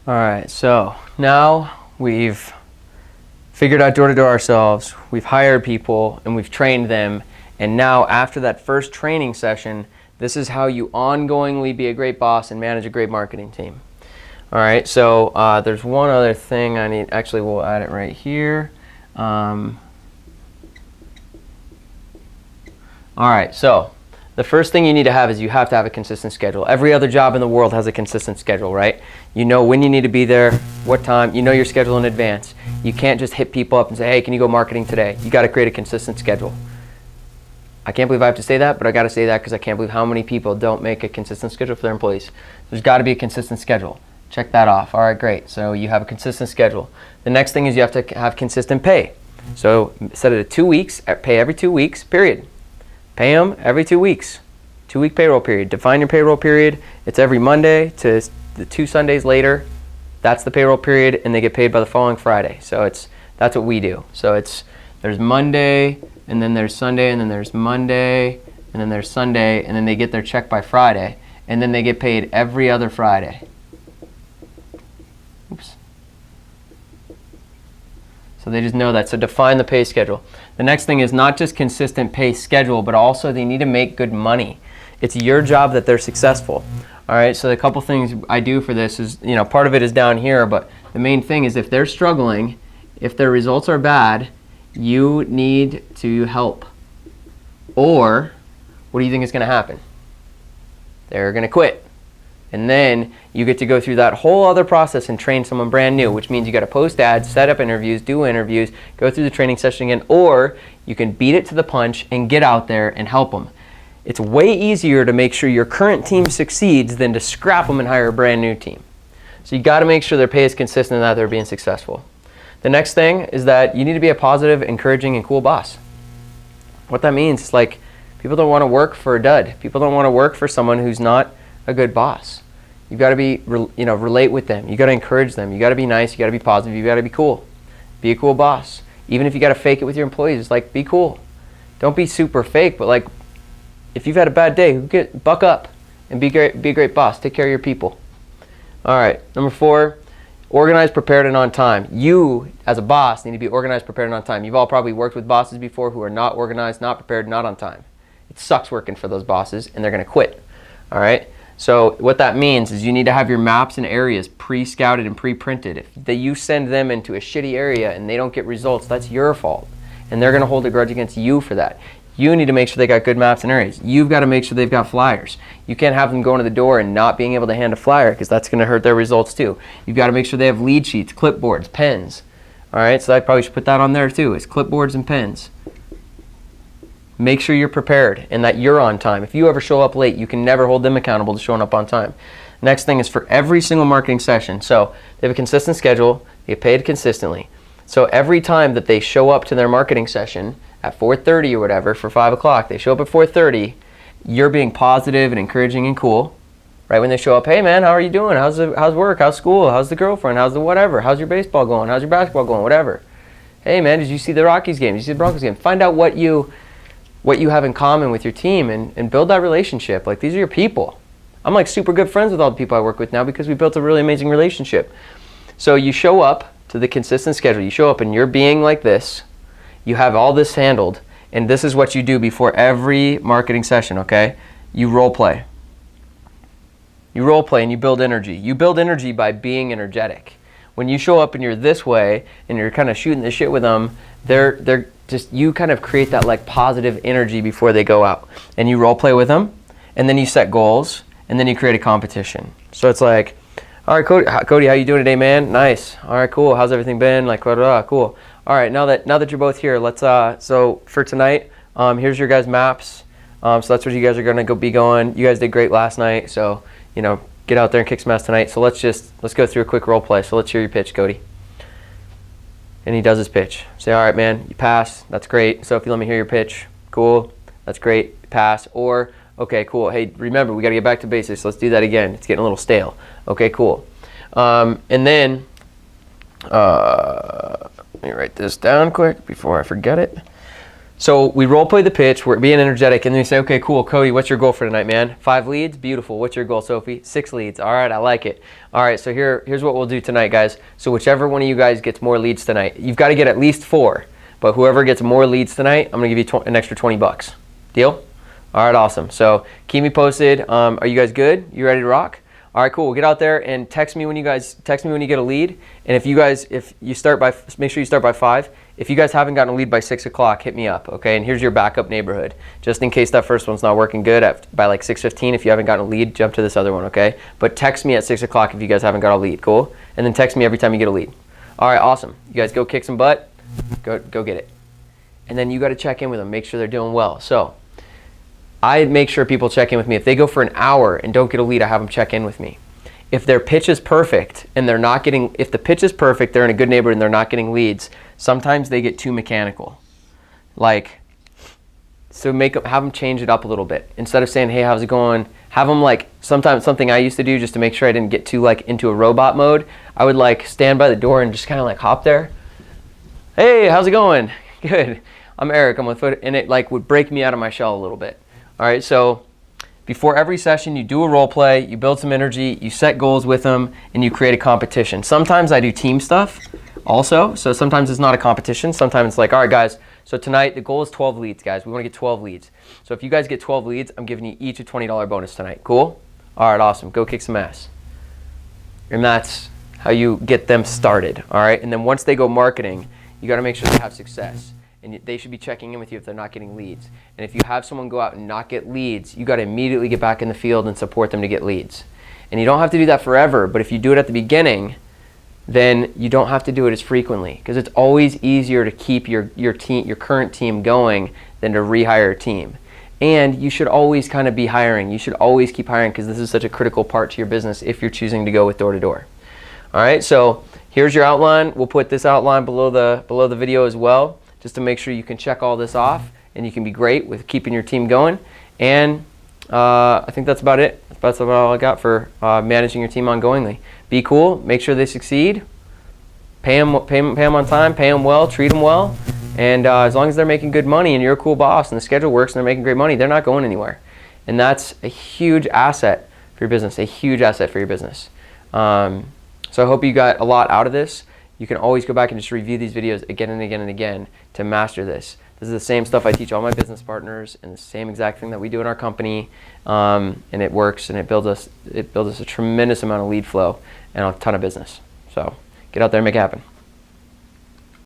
All right, so now we've figured out door-to-door ourselves, we've hired people, and we've trained them. And now after that first training session, this is how you ongoingly be a great boss and manage a great marketing team. All right, so there's one other thing I need. Actually, we'll add it right here. All right, so the first thing you need to have is you have to have a consistent schedule. Every other job in the world has a consistent schedule, right? You know when you need to be there, what time, you know your schedule in advance. You can't just hit people up and say, hey, can you go marketing today? You gotta create a consistent schedule. I can't believe I have to say that, but I gotta say that because I can't believe how many people don't make a consistent schedule for their employees. There's gotta be a consistent schedule. Check that off. All right, great. So you have a consistent schedule. The next thing is you have to have consistent pay. So set it at 2 weeks, pay every 2 weeks, period. Pay them every 2 weeks. 2-week payroll period. Define your payroll period. It's every Monday to the 2 Sundays later. That's the payroll period, and they get paid by the following Friday. So that's what we do. So there's Monday, and then there's Sunday, and then there's Monday, and then there's Sunday, and then they get their check by Friday, and then they get paid every other Friday. Oops. So they just know that. So define the pay schedule. The next thing is not just consistent pay schedule, but also they need to make good money. It's your job that they're successful. All right, so the couple things I do for this is, part of it is down here, but the main thing is if they're struggling, if their results are bad, you need to help. Or what do you think is going to happen? They're going to quit. And then you get to go through that whole other process and train someone brand new, which means you got to post ads, set up interviews, do interviews, go through the training session again, or you can beat it to the punch and get out there and help them. It's way easier to make sure your current team succeeds than to scrap them and hire a brand new team. So you got to make sure their pay is consistent and that they're being successful. The next thing is that you need to be a positive, encouraging, and cool boss. What that means is like people don't want to work for a dud. People don't want to work for someone who's not a good boss. You've got to be, relate with them. You got to encourage them. You got to be nice. You got to be positive. You got to be cool. Be a cool boss. Even if you got to fake it with your employees, it's like be cool. Don't be super fake, but like if you've had a bad day, buck up and be a great boss. Take care of your people. All right, number 4, organized, prepared, and on time. You, as a boss, need to be organized, prepared, and on time. You've all probably worked with bosses before who are not organized, not prepared, not on time. It sucks working for those bosses, and they're going to quit. All right. So what that means is you need to have your maps and areas pre-scouted and pre-printed. If you send them into a shitty area and they don't get results, that's your fault. And they're going to hold a grudge against you for that. You need to make sure they got good maps and areas. You've got to make sure they've got flyers. You can't have them going to the door and not being able to hand a flyer because that's going to hurt their results too. You've got to make sure they have lead sheets, clipboards, pens. All right, so I probably should put that on there too, is clipboards and pens. Make sure you're prepared and that you're on time. If you ever show up late, you can never hold them accountable to showing up on time. Next thing is for every single marketing session. So they have a consistent schedule, they get paid consistently. So every time that they show up to their marketing session at 4:30 or whatever for 5 o'clock, they show up at 4:30, you're being positive and encouraging and cool. Right when they show up, hey man, how are you doing? How's work? How's school? How's the girlfriend? How's the whatever? How's your baseball going? How's your basketball going? Whatever. Hey man, did you see the Rockies game? Did you see the Broncos game? Find out what you have in common with your team and build that relationship. Like, these are your people. I'm like super good friends with all the people I work with now because we built a really amazing relationship. So you show up to the consistent schedule. You show up and you're being like this. You have all this handled, and this is what you do before every marketing session, okay? You role play. You role play and you build energy. You build energy by being energetic. When you show up and you're this way and you're kind of shooting the shit with them, they're just, you kind of create that like positive energy before they go out. And you role play with them, and then you set goals, and then you create a competition. So it's like, all right, Cody, how you doing today, man? Nice. All right, cool. How's everything been? Like, cool. All right, now that you're both here, let's so for tonight, here's your guys' maps. So that's what you guys are gonna be going. You guys did great last night, so get out there and kick some ass tonight. So let's go through a quick role play. So let's hear your pitch, Cody. And he does his pitch. Say, all right, man, you pass. That's great. So if you let me hear your pitch, cool. That's great. Pass. Or, okay, cool. Hey, remember, we got to get back to basics. Let's do that again. It's getting a little stale. Okay, cool. And then, let me write this down quick before I forget it. So we role play the pitch, we're being energetic, and then we say, okay, cool, Cody, what's your goal for tonight, man? 5 leads? Beautiful. What's your goal, Sophie? 6 leads. All right, I like it. All right, so here's what we'll do tonight, guys. So whichever one of you guys gets more leads tonight, you've got to get at least 4, but whoever gets more leads tonight, I'm going to give you an extra 20 bucks. Deal? All right, awesome. So keep me posted. Are you guys good? You ready to rock? All right, cool. Get out there and text me when you get a lead. And if you start by, make sure you start by 5. If you guys haven't gotten a lead by 6 o'clock, hit me up, okay? And here's your backup neighborhood. Just in case that first one's not working good, by like 6:15, if you haven't gotten a lead, jump to this other one, okay? But text me at 6 o'clock if you guys haven't got a lead, cool? And then text me every time you get a lead. All right, awesome. You guys go kick some butt. Go get it. And then you got to check in with them, make sure they're doing well. So I make sure people check in with me. If they go for an hour and don't get a lead, I have them check in with me. If their pitch is perfect and they're not getting, if the pitch is perfect, they're in a good neighborhood and they're not getting leads, sometimes they get too mechanical. Like, so have them change it up a little bit. Instead of saying, hey, how's it going? Have them like, sometimes something I used to do just to make sure I didn't get too like into a robot mode, I would like stand by the door and just kind of like hop there. Hey, how's it going? Good. I'm Eric, I'm with Foot, and it like would break me out of my shell a little bit. All right, so before every session, you do a role play, you build some energy, you set goals with them, and you create a competition. Sometimes I do team stuff also, so sometimes it's not a competition. Sometimes it's like, all right, guys, so tonight the goal is 12 leads, guys. We want to get 12 leads. So if you guys get 12 leads, I'm giving you each a $20 bonus tonight. Cool? All right, awesome. Go kick some ass. And that's how you get them started, all right? And then once they go marketing, you got to make sure they have success. And they should be checking in with you if they're not getting leads. And if you have someone go out and not get leads, you got to immediately get back in the field and support them to get leads. And you don't have to do that forever, but if you do it at the beginning, then you don't have to do it as frequently, because it's always easier to keep your current team going than to rehire a team. And you should always kind of be hiring. You should always keep hiring, because this is such a critical part to your business if you're choosing to go with door-to-door. All right, so here's your outline. We'll put this outline below the video as well, just to make sure you can check all this off and you can be great with keeping your team going. And I think that's about it. That's about all I got for managing your team ongoingly. Be cool, make sure they succeed, pay them on time, pay them well, treat them well, and as long as they're making good money and you're a cool boss and the schedule works and they're making great money, they're not going anywhere. And that's a huge asset for your business, a huge asset for your business. So I hope you got a lot out of this. You can always go back and just review these videos again and again and again to master this. This is the same stuff I teach all my business partners, and the same exact thing that we do in our company, and it works, and it builds us a tremendous amount of lead flow and a ton of business. So get out there and make it happen.